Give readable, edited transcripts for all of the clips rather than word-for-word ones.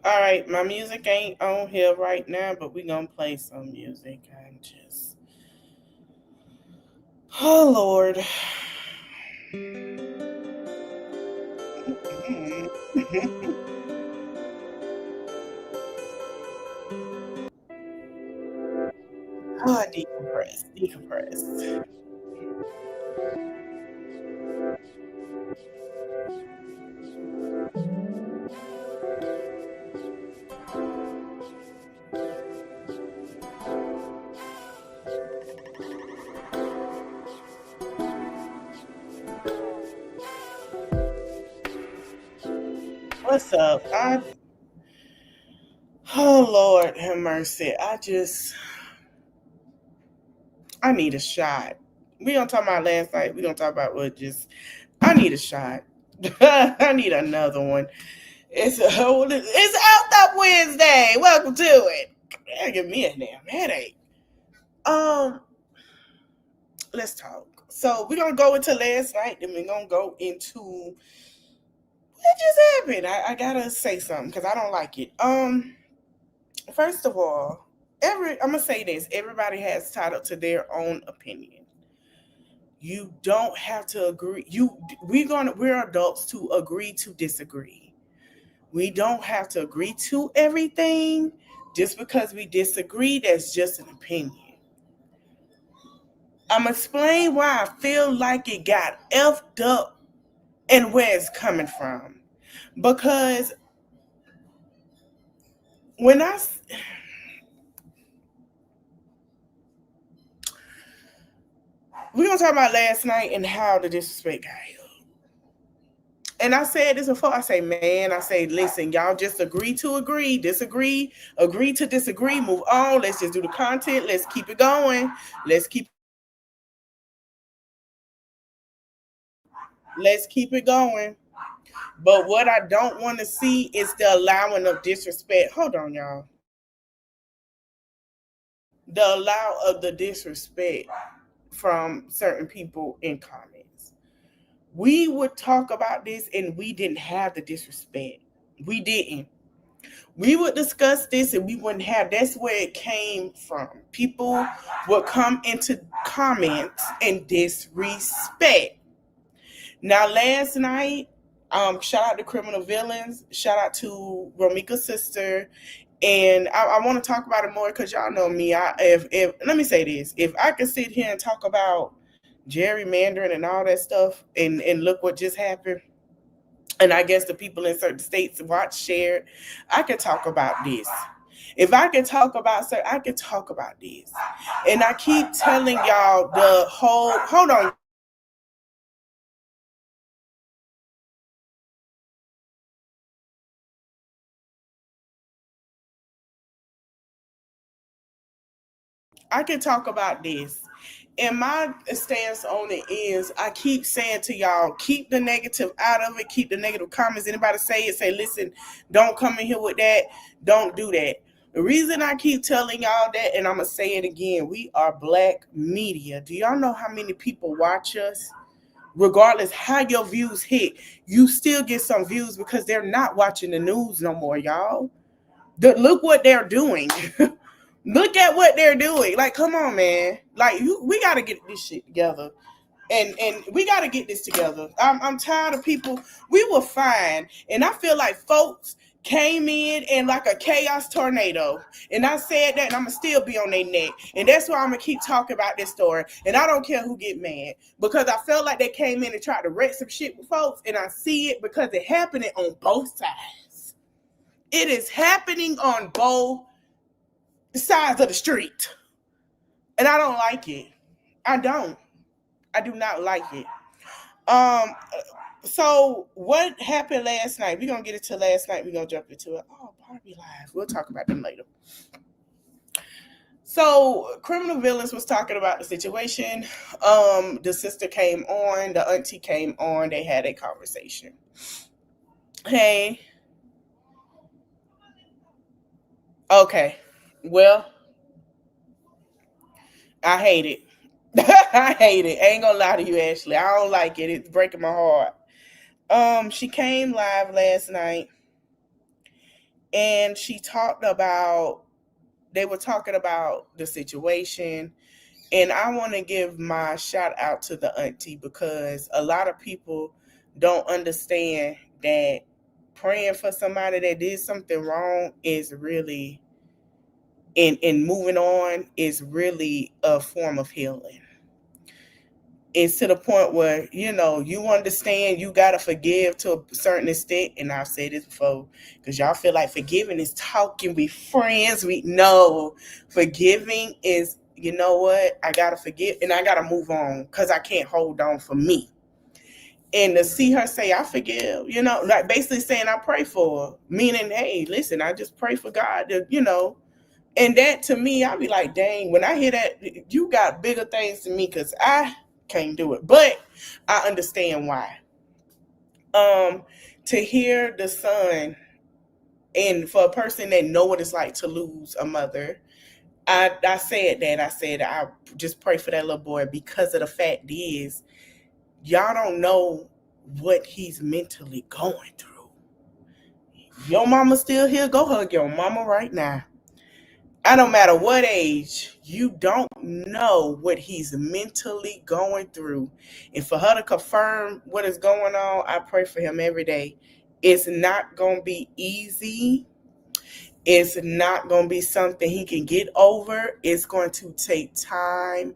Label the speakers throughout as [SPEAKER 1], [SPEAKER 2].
[SPEAKER 1] All right, my music ain't on here right now, but we gonna play some music and just. Oh Lord. Oh, decompress, decompress. What's up? Oh Lord, have mercy. I need a shot. We don't talk about last night. We gonna talk about what just. I need a shot. I need another one. It's out that Wednesday. Welcome to it. Give me a damn headache. Um, let's talk. So we're gonna go into last night, then we're gonna go into what just happened. I gotta say something because I don't like it. First of all, I'm gonna say this: everybody has title to their own opinion. You don't have to agree. We're adults to agree to disagree. We don't have to agree to everything. Just because we disagree, that's just an opinion. I'm explain why I feel like it got effed up and where it's coming from. Because when we're gonna talk about last night and how the disrespect got here. And I said this before. I say, man, I say, listen, y'all just agree to agree, disagree, agree to disagree, move on. Let's just do the content. Let's keep it going. Let's keep let's keep it going. But what I don't want to see is the allowing of disrespect. Hold on, y'all. The allow of the disrespect from certain people in comments. We would talk about this and we didn't have the disrespect. We didn't. We would discuss this and we wouldn't have. That's where it came from. People would come into comments and disrespect. Now, last night, shout out to Criminal Villains, shout out to Romika's sister, and I want to talk about it more because y'all know me. If let me say this: if I could sit here and talk about gerrymandering and all that stuff, and look what just happened, and I guess the people in certain states watch shared, I could talk about this. If I could talk about, sir, I could talk about this, and I keep telling y'all the whole. Hold on. I can talk about this. And my stance on it is I keep saying to y'all, keep the negative out of it, keep the negative comments. Anybody say it, say, listen, don't come in here with that. Don't do that. The reason I keep telling y'all that, and I'm going to say it again, we are black media. Do y'all know how many people watch us? Regardless how your views hit, you still get some views because they're not watching the news no more, y'all. Look what they're doing. Look at what they're doing. Like, come on, man. Like, we got to get this shit together. And we got to get this together. I'm tired of people. We were fine. And I feel like folks came in like a chaos tornado. And I said that, and I'm going to still be on their neck. And that's why I'm going to keep talking about this story. And I don't care who get mad. Because I felt like they came in and tried to wreck some shit with folks. And I see it because it's happening on both sides. It is happening on both sides of the street. And I don't like it. I don't. I do not like it. Um so what happened last night? We're gonna get into last night. We're gonna jump into it. Oh, Barbie Live. We'll talk about them later. So Criminal Villains was talking about the situation. The sister came on, the auntie came on, they had a conversation. Hey, okay. Well, I hate it. I hate it. I ain't gonna lie to you, Ashley. I don't like it. It's breaking my heart. She came live last night And they were talking about the situation. And I want to give my shout out to the auntie, because a lot of people don't understand that praying for somebody that did something wrong is really, and moving on is really a form of healing. It's to the point where, you understand you got to forgive to a certain extent. And I've said this before, because y'all feel like forgiving is talking, we friends. We know forgiving is, you know what? I got to forgive and I got to move on, because I can't hold on for me. And to see her say, I forgive, like basically saying I pray for her, meaning, hey, listen, I just pray for God to. And that to me, I'll be like, dang, when I hear that, you got bigger things to me, because I can't do it. But I understand why. Um, to hear the son, and for a person that know what it's like to lose a mother, I said I just pray for that little boy, because of the fact is, y'all don't know what he's mentally going through. Your mama still here, go hug your mama right now. I don't matter what age, you don't know what he's mentally going through. And for her to confirm what is going on, I pray for him every day. It's not going to be easy. It's not going to be something he can get over. It's going to take time,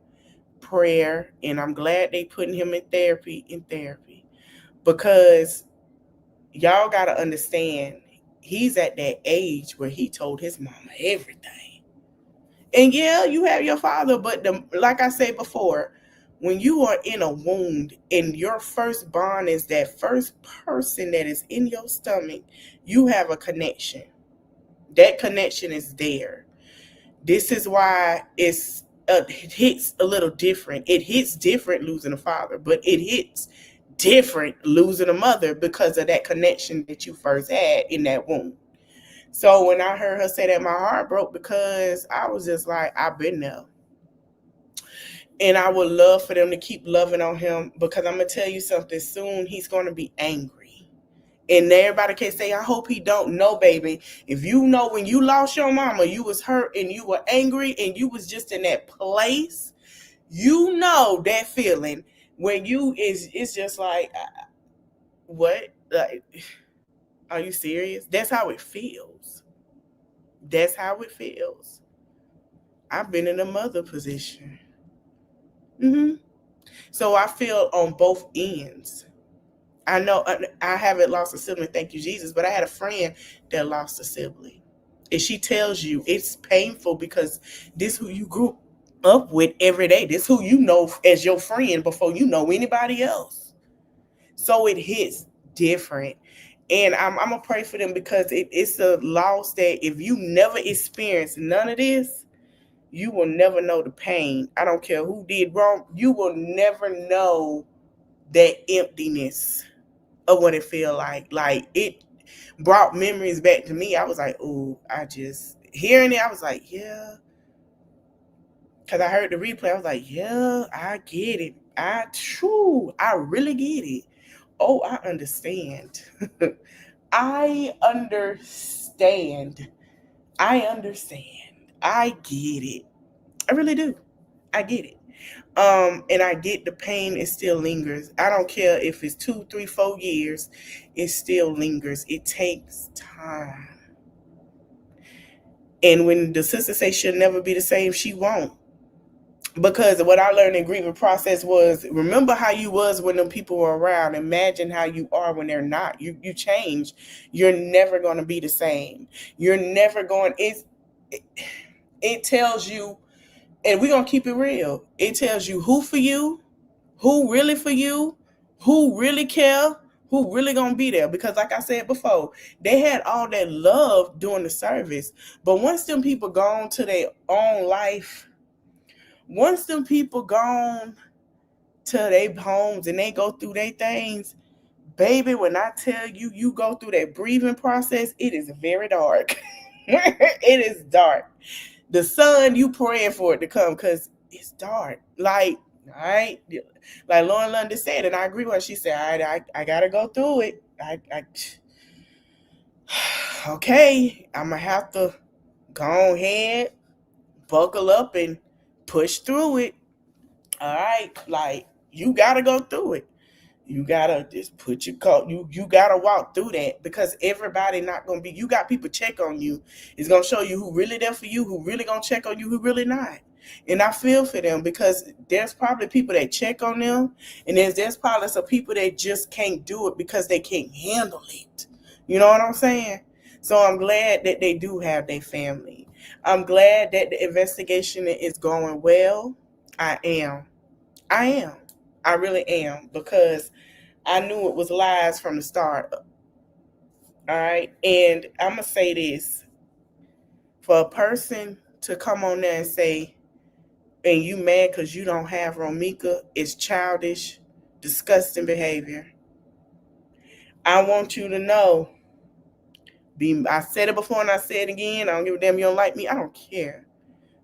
[SPEAKER 1] prayer, and I'm glad they putting him in therapy, because y'all got to understand, he's at that age where he told his mama everything. And yeah, you have your father, but like I said before, when you are in a wound and your first bond is that first person that is in your stomach, you have a connection. That connection is there. This is why it hits a little different. It hits different losing a father, but it hits different losing a mother, because of that connection that you first had in that womb. So when I heard her say that, my heart broke, because I was just like, I've been there. And I would love for them to keep loving on him, because I'm going to tell you something. Soon he's going to be angry. And everybody can say, I hope he don't know, baby. If you know when you lost your mama, you was hurt and you were angry and you was just in that place, you know that feeling when it's just like, what? Like, are you serious? That's how it feels. That's how it feels. I've been in a mother position. hmm So I feel on both ends. I know I haven't lost a sibling, thank you, Jesus, but I had a friend that lost a sibling. And she tells you it's painful, because this who you grew up with every day. This who you know as your friend before you know anybody else. So it hits different. And I'm going to pray for them, because it's a loss that if you never experience none of this, you will never know the pain. I don't care who did wrong. You will never know that emptiness of what it feel like. Like, it brought memories back to me. I was like, oh, I just hearing it, I was like, yeah. Because I heard the replay, I was like, yeah, I get it. I really get it. Oh, I understand. I understand. I understand. I get it. I really do. I get it. And I get the pain, it still lingers. I don't care if it's 2, 3, 4 years, it still lingers. It takes time. And when the sister says she'll never be the same, she won't. Because what I learned in grieving process was, remember how you was when them people were around. Imagine how you are when they're not. You change. You're never going to be the same. You're never going. It tells you, and we're going to keep it real. It tells you who for you, who really for you, who really care, who really gonna be there. Because like I said before, they had all that love during the service, but once them people gone to their own life, once them people gone to their homes and they go through their things, baby, when I tell you, you go through that breathing process, it is very dark. It is dark. The sun, you praying for it to come, because it's dark. Like, all right, like Lauren London said, and I agree with her. She said, I gotta go through it. okay, I'm going to have to go ahead, buckle up, and push through it. All right. Like, you got to go through it. You gotta just put your coat. You gotta walk through that, because everybody not gonna be. You got people check on you. It's gonna show you who really there for you, who really gonna check on you, who really not. And I feel for them, because there's probably people that check on them, and there's probably some people that just can't do it because they can't handle it. You know what I'm saying? So I'm glad that they do have their family. I'm glad that the investigation is going well. I am. I am. I really am, because I knew it was lies from the start. All right. And I'm going to say this, for a person to come on there and say, and you mad because you don't have Romika, is childish, disgusting behavior. I want you to know, I said it before and I say it again. I don't give a damn you don't like me. I don't care.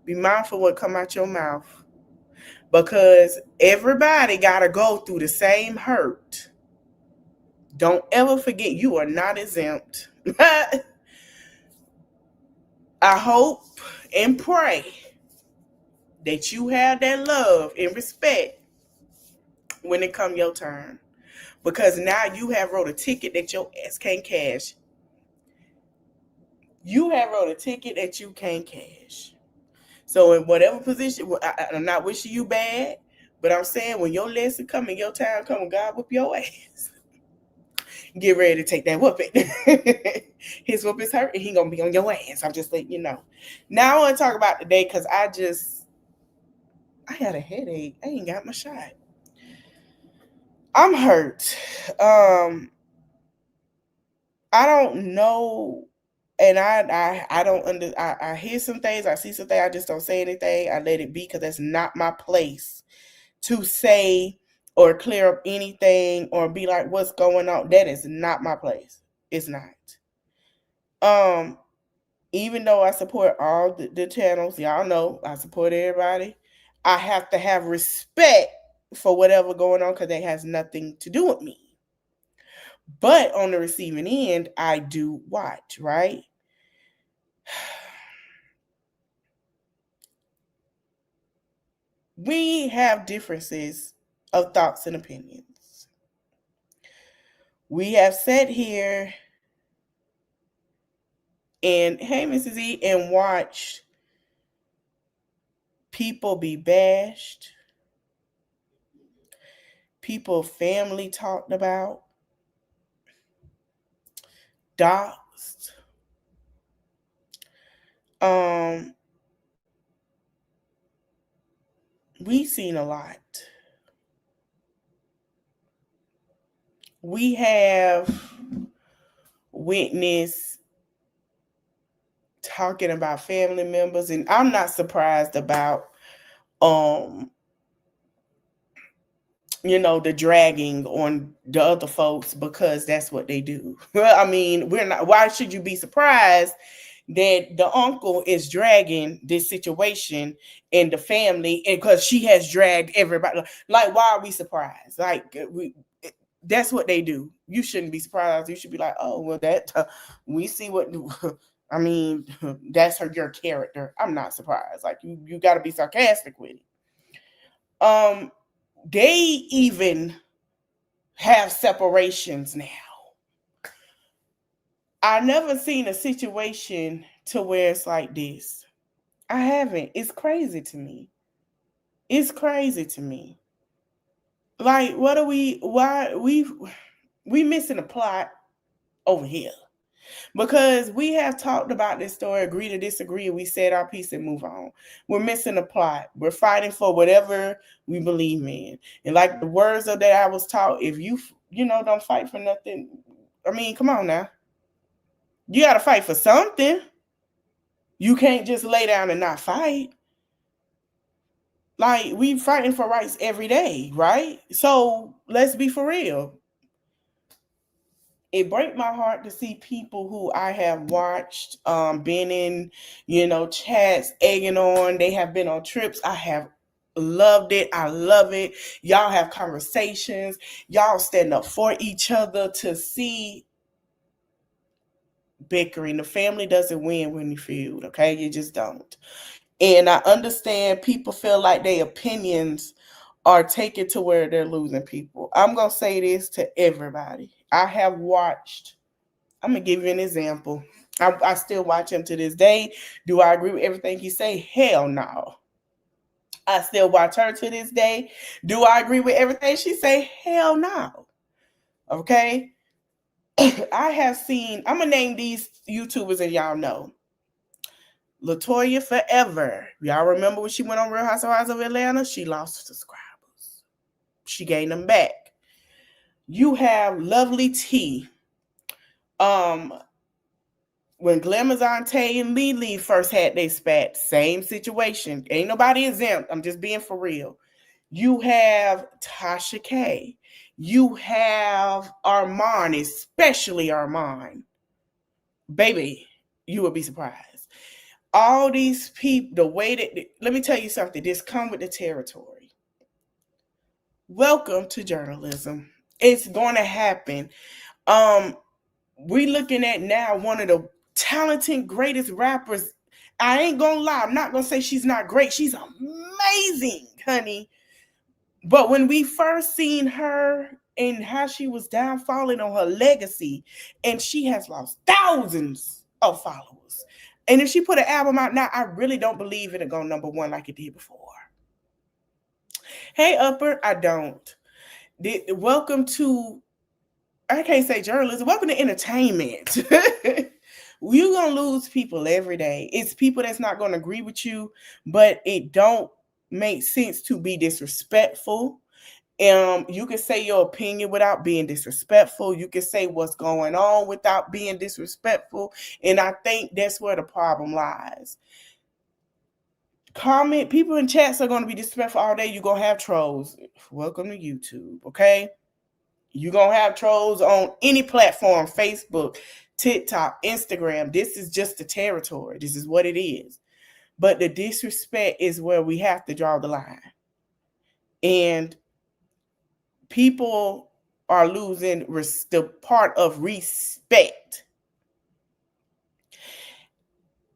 [SPEAKER 1] Be mindful what come out your mouth, because everybody got to go through the same hurt. Don't ever forget, you are not exempt. I hope and pray that you have that love and respect when it come your turn. Because now you have wrote a ticket that your ass can't cash. You have wrote a ticket that you can't cash. So in whatever position, I'm not wishing you bad, but I'm saying when your lesson come and your time come, God whoop your ass. Get ready to take that whooping. His whoop is hurt and he gonna be on your ass. I'm just letting you know. Now I want to talk about today, because I had a headache. I ain't got my shot. I'm hurt. I don't know, and I don't I hear some things, I see some things, I just don't say anything. I let it be, because that's not my place to say or clear up anything or be like, what's going on. That is not my place. It's not. Um, Even though I support all the channels, y'all know I support everybody, I have to have respect for whatever going on, because that has nothing to do with me. But on the receiving end, I do watch, right? We have differences of thoughts and opinions. We have sat here and, hey, Mrs. E, and watched people be bashed, people family talked about, doxed. We've seen a lot. We have witnessed talking about family members, and I'm not surprised about the dragging on the other folks, because that's what they do. Well, I mean, why should you be surprised that the uncle is dragging this situation in the family, and because she has dragged everybody? Like, why are we surprised? Like, that's what they do. You shouldn't be surprised. You should be like, oh, well, that we see what I mean, that's your character. I'm not surprised. Like, you got to be sarcastic with it. They even have separations now. I never seen a situation to where it's like this. I haven't. It's crazy to me. It's crazy to me. Like, why we missing a plot over here? Because we have talked about this story, agree to disagree, and we said our piece and move on. We're missing a plot. We're fighting for whatever we believe in. And like the words of that I was taught, if you don't fight for nothing, I mean, come on now. You got to fight for something. You can't just lay down and not fight. Like, we fighting for rights every day, right? So let's be for real. It breaks my heart to see people who I have watched, been in, chats, egging on. They have been on trips. I have loved it. I love it. Y'all have conversations. Y'all stand up for each other to see bickering. The family doesn't win when you feud, okay? You just don't. And I understand people feel like their opinions are taken to where they're losing people. I'm going to say this to everybody. I have watched, I'm going to give you an example. I still watch him to this day. Do I agree with everything he say? Hell no. I still watch her to this day. Do I agree with everything she say? Hell no. Okay? I have seen, I'm going to name these YouTubers and y'all know. Latoya Forever. Y'all remember when she went on Real Housewives of Atlanta? She lost subscribers. She gained them back. You have Lovely T. When Glamazon and Lily first had their spat, same situation. Ain't nobody exempt. I'm just being for real. You have Tasha K. You have Armand, especially Armand. Baby, you would be surprised. All these people, the way that, let me tell you something, this come with the territory. Welcome to journalism. It's going to happen. We looking at now one of the talented, greatest rappers. I ain't gonna lie, I'm not gonna say she's not great. She's amazing, honey. But when we first seen her and how she was downfalling on her legacy, and she has lost thousands of followers. And if she put an album out now, I really don't believe it'll go number one like it did before. Hey, Upper, I don't. Welcome to, I can't say journalism, welcome to entertainment. You're going to lose people every day. It's people that's not going to agree with you, but it don't make sense to be disrespectful. You can say your opinion without being disrespectful. You can say what's going on without being disrespectful. And I think that's where the problem lies. Comment, people in chats are going to be disrespectful all day. You're going to have trolls. Welcome to YouTube, okay? You're going to have trolls on any platform, Facebook, TikTok, Instagram. This is just the territory. This is what it is. But the disrespect is where we have to draw the line. And people are losing the part of respect.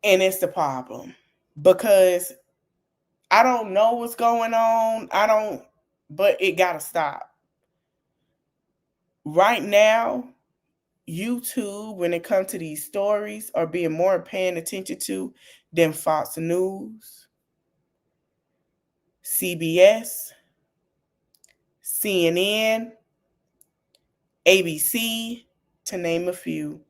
[SPEAKER 1] And it's the problem. Because I don't know what's going on. But it got to stop. Right now, YouTube, when it comes to these stories, are being more paying attention to than Fox News, CBS, CNN, ABC, to name a few.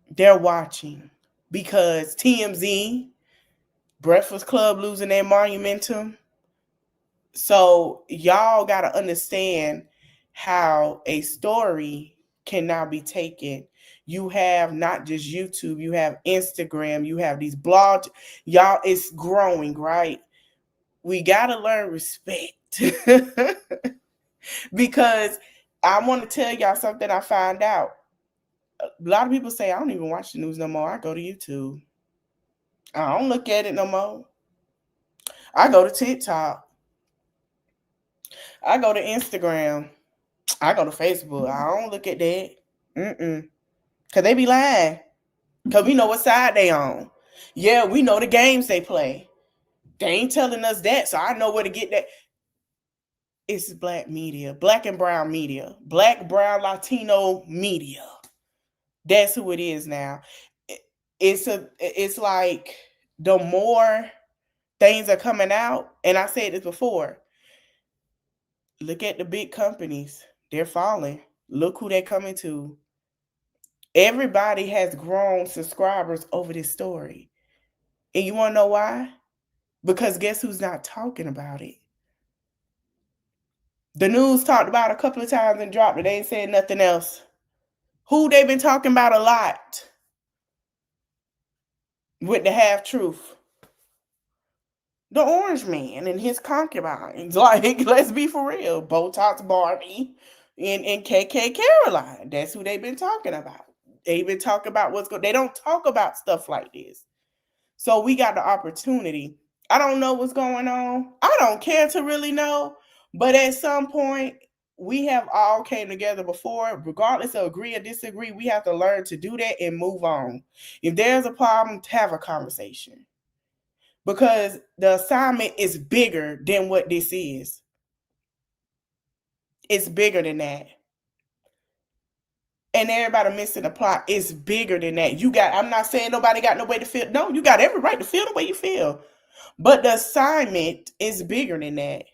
[SPEAKER 1] They're watching because TMZ, Breakfast Club losing their momentum. So y'all got to understand how a story can now be taken. You have not just YouTube, you have Instagram, you have these blogs. Y'all, it's growing, right? We got to learn respect. Because I want to tell y'all something I found out. A lot of people say, I don't even watch the news no more. I go to YouTube. I don't look at it no more. I go to TikTok. I go to Instagram. I go to Facebook. I don't look at that. Because they be lying. Because we know what side they on. Yeah, we know the games they play. They ain't telling us that, so I know where to get that. It's black media. Black and brown media. Black, brown, Latino media. That's who it is now. It's like the more things are coming out, and I said this before, look at the big companies. They're falling. Look who they're coming to. Everybody has grown subscribers over this story. And you want to know why? Because guess who's not talking about it? The news talked about it a couple of times and dropped it. They ain't saying nothing else. Who they been talking about a lot with the half truth? The Orange Man and his concubines. Like, let's be for real. Botox Barbie and KK Caroline. That's who they've been talking about. They've been talking about what's going. They don't talk about stuff like this. So we got the opportunity. I don't know what's going on. I don't care to really know. But at some point, we have all came together before, regardless of agree or disagree. We have to learn to do that and move on. If there's a problem, have a conversation, because the assignment is bigger than what this is. It's bigger than that. And everybody missing the plot. It's bigger than that. I'm not saying nobody got no way to feel. No, you got every right to feel the way you feel. But the assignment is bigger than that.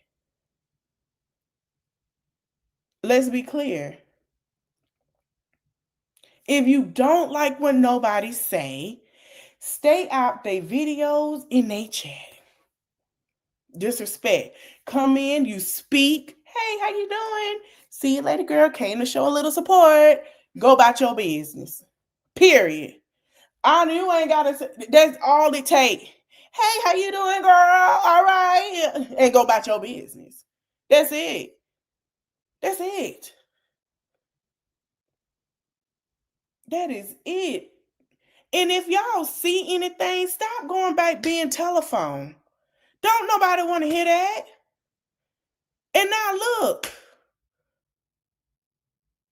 [SPEAKER 1] Let's be clear. If you don't like what nobody say, stay out their videos in they chat. Disrespect. Come in, you speak. Hey, how you doing? See you later, girl. Came to show a little support. Go about your business. Period. You ain't gotta. That's all it take. Hey, how you doing, girl? All right, and go about your business. That's it. That's it. That is it. And if y'all see anything, stop going back being telephone. Don't nobody want to hear that. And now look,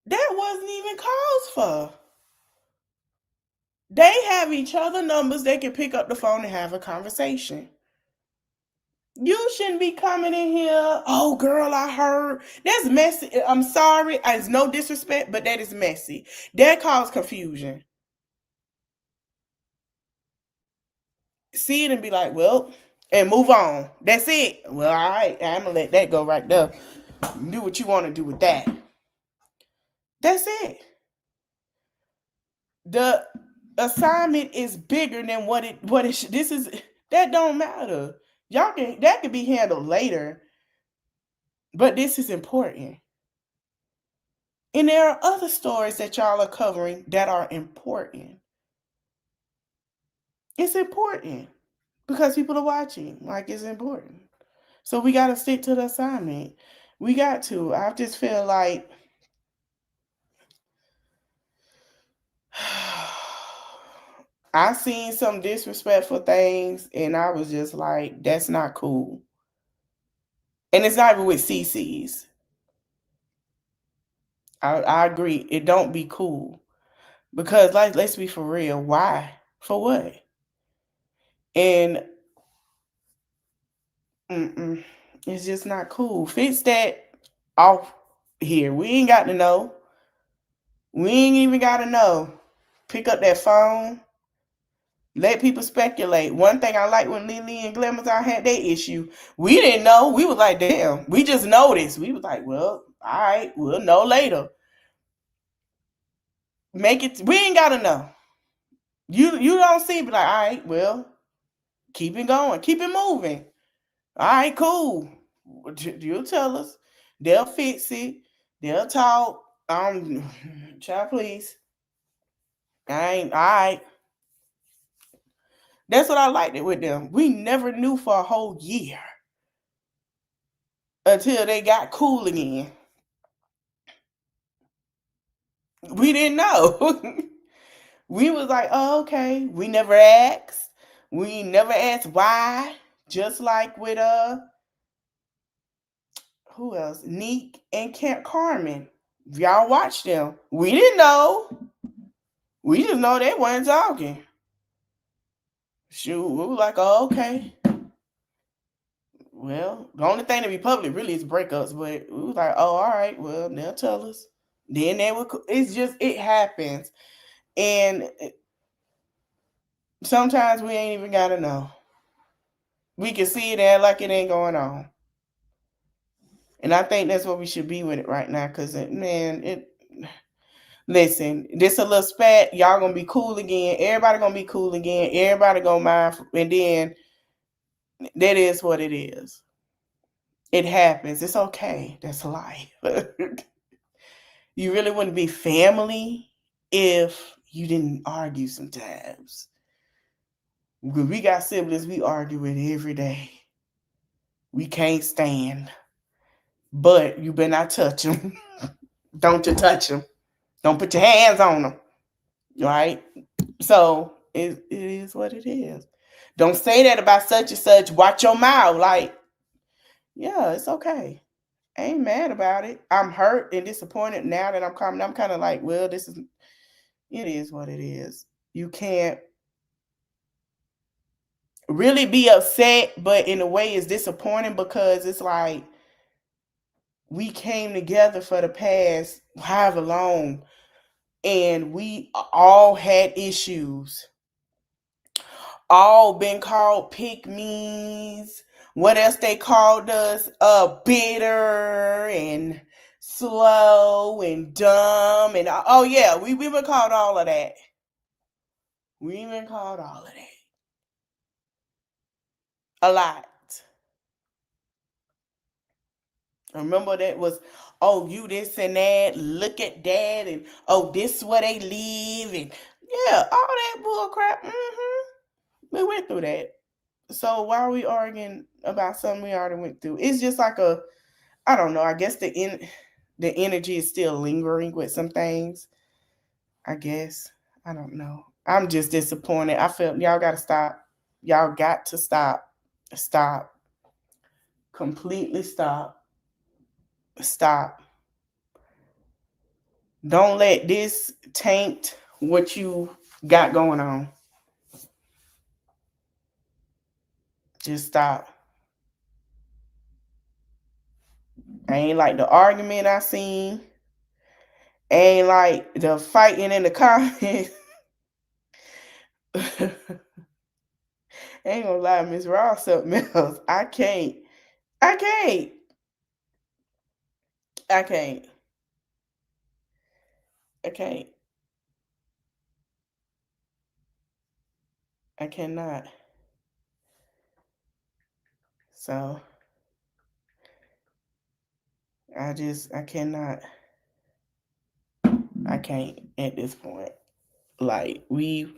[SPEAKER 1] that wasn't even cause for. They have each other numbers. They can pick up the phone and have a conversation. You shouldn't be coming in here. Oh, girl, I heard. That's messy. I'm sorry. It's no disrespect, but that is messy. That caused confusion. See it and be like, well, and move on. That's it. Well, all right. I'm going to let that go right there. Do what you want to do with that. That's it. The assignment is bigger than what it this is. That don't matter. That can be handled later, but this is important. And there are other stories that y'all are covering that are important. It's important because people are watching. Like, it's important. So we got to stick to the assignment. We got to. I just feel like I seen some disrespectful things, and I was just like, that's not cool. And it's not even with CCs. I agree. It don't be cool. Because, like, let's be for real. Why? For what? And it's just not cool. Fix that off here. We ain't got to know. We ain't even got to know. Pick up that phone. Let people speculate. One thing I like when Lily and Glamazon had their issue, we didn't know. We was like, damn. We just noticed. We was like, well, all right, we'll know later. Make it. We ain't got to know. You don't see it, be like, all right, well, keep it going. Keep it moving. All right, cool. You'll tell us. They'll fix it. They'll talk. Child, please. I ain't all right. That's what I liked it with them. We never knew for a whole year until they got cool again. We didn't know. We was like, oh, okay. We never asked. We never asked why. Just like with who else? Neek and Camp Carmen. Y'all watch them. We didn't know. We just know they weren't talking. Shoot, we were like, oh, okay. Well, the only thing that be public really is breakups, but we was like, oh, all right, well, they'll tell us. Then they would. It's just, it happens. And sometimes we ain't even gotta know. We can see it and like it ain't going on. And I think that's what we should be with it right now. Cause listen, this a little spat. Y'all gonna be cool again. Everybody gonna be cool again. Everybody gonna mind. And then that is what it is. It happens. It's okay. That's life. You really wouldn't be family if you didn't argue sometimes. We got siblings we argue with every day. We can't stand. But you better not touch them. Don't you touch them. Don't put your hands on them. Right? So it is what it is. Don't say that about such and such. Watch your mouth. Like, yeah, it's okay. I ain't mad about it. I'm hurt and disappointed now that I'm coming. I'm kind of like, well, it is what it is. You can't really be upset, but in a way it's disappointing because it's like we came together for the past however long and we all had issues, all been called pick me's. What else they called us? Bitter and slow and dumb and oh yeah, we been called all of that. We been called all of that. A lot. Remember that was, oh, you this and that, look at that, and oh, this is where they live, and yeah, all that bull crap. We went through that. So why are we arguing about something we already went through? It's just like I don't know. I guess the energy is still lingering with some things. I guess I don't know. I'm just disappointed. I feel y'all got to stop. Y'all got to stop. Stop. Completely stop. Stop. Don't let this taint what you got going on. Just stop. I ain't like the argument I seen. Ain't like the fighting in the comments. Ain't gonna lie, Miss Ross something else. I can't. I can't. I can't. I can't. I cannot. So I cannot. I can't at this point. Like even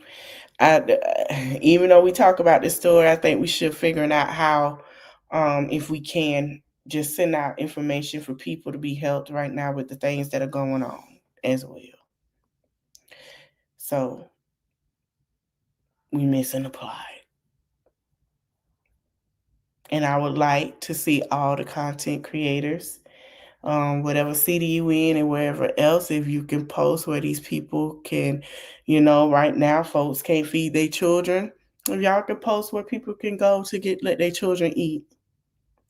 [SPEAKER 1] though we talk about this story, I think we should figuring out how, if we can, just send out information for people to be helped right now with the things that are going on as well. So we missing the plot. And I would like to see all the content creators, whatever city you in and wherever else, if you can post where these people can, right now folks can't feed their children. If y'all can post where people can go to let their children eat.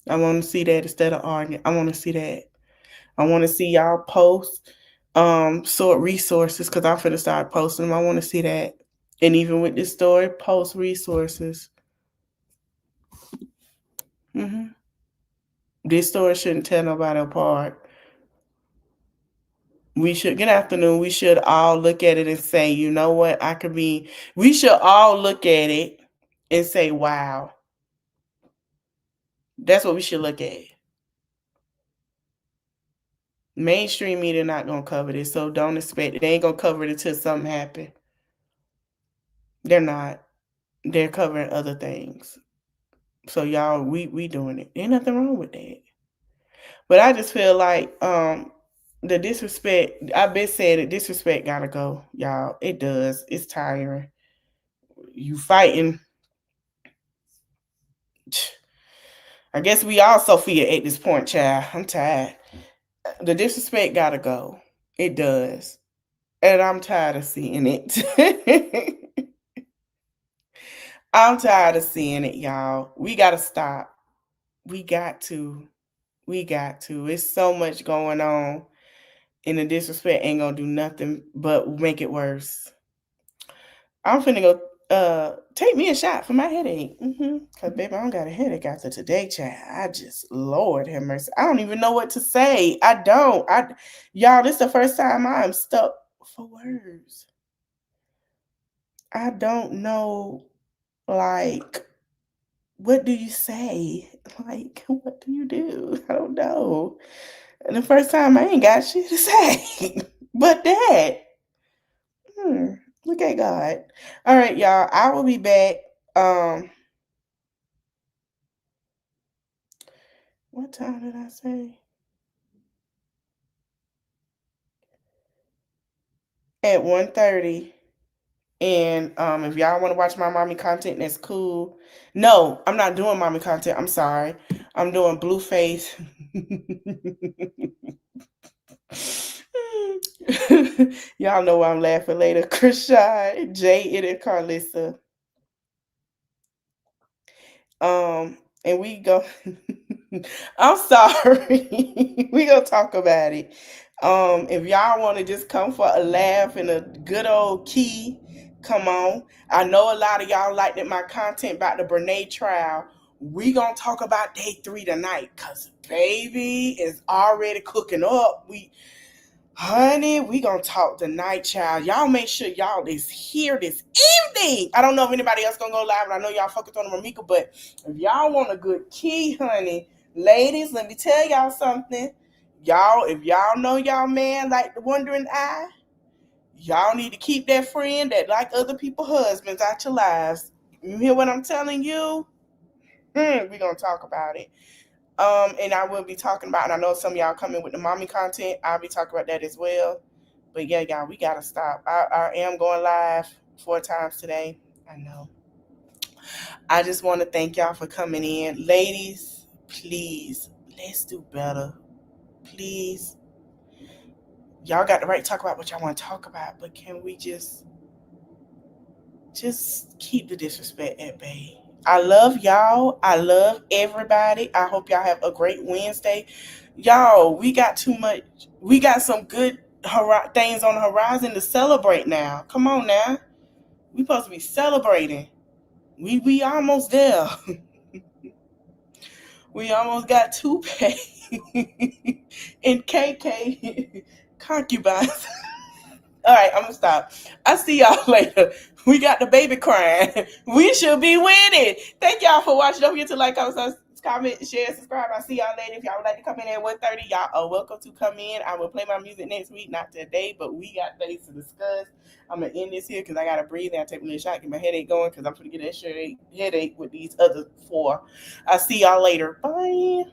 [SPEAKER 1] I want to see that instead of arguing. I want to see that. I want to see y'all post sort resources because I'm finna start posting them. I want to see that. And even with this story, post resources. Mm-hmm. This story shouldn't tear nobody apart. Good afternoon. We should all look at it and say, you know what? We should all look at it and say, wow. That's what we should look at. Mainstream media not going to cover this, so don't expect it. They ain't going to cover it until something happens. They're not. They're covering other things. So y'all, we doing it. Ain't nothing wrong with that. But I just feel like the disrespect, I've been saying it, disrespect gotta go, y'all. It does. It's tiring. You fighting. I guess we all Sophia at this point, child. I'm tired. The disrespect gotta go. It does. And I'm tired of seeing it. I'm tired of seeing it, y'all. We gotta stop. We got to. We got to. It's so much going on. And the disrespect ain't gonna do nothing but make it worse. I'm finna go take me a shot for my headache. Cause baby, I don't got a headache after today, child. I just, Lord have mercy. I don't even know what to say. I don't. Y'all, this is the first time I'm stuck for words. I don't know, like, what do you say? Like, what do you do? I don't know. And the first time I ain't got shit to say. But that. Look at God. All right, y'all. I will be back. What time did I say? At 1:30. And if y'all want to watch my mommy content, that's cool. No, I'm not doing mommy content. I'm sorry. I'm doing Blueface. Y'all know why I'm laughing later. Krishan, Jay, and Carlissa. And we go. I'm sorry. We gonna talk about it. If y'all want to just come for a laugh and a good old key, come on. I know a lot of y'all liked my content about the Brene trial. We gonna talk about day 3 tonight, cause baby is already cooking up. Honey, we gonna talk tonight, child. Y'all make sure y'all is here this evening. I don't know if anybody else gonna go live, and I know y'all focus on Ramika, but if y'all want a good key, honey, ladies, let me tell y'all something. Y'all, if y'all know y'all man like the wandering eye, y'all need to keep that friend that like other people's husbands out your lives. You hear what I'm telling you? We gonna talk about it. And I will be talking about, and I know some of y'all coming with the mommy content. I'll be talking about that as well. But yeah, y'all, we gotta stop. I am going live 4 times today. I know. I just want to thank y'all for coming in. Ladies, please, let's do better. Please. Y'all got the right to talk about what y'all want to talk about, but can we just keep the disrespect at bay? I love y'all. I love everybody. I hope y'all have a great Wednesday. Y'all, we got too much. We got some good things on the horizon to celebrate now. Come on now. We supposed to be celebrating. We almost there. We almost got Toupee and KK concubines. All right, I'm gonna stop. I see y'all later. We got the baby crying. We should be winning. Thank y'all for watching. Don't forget to like, comment, share, subscribe. I see y'all later. If y'all would like to come in at 1:30, y'all are welcome to come in. I will play my music next week, not today, but we got things to discuss. I'm gonna end this here because I gotta breathe and I take a little shot, get my headache going because I'm gonna get that headache with these other 4. I'll see y'all later. Bye.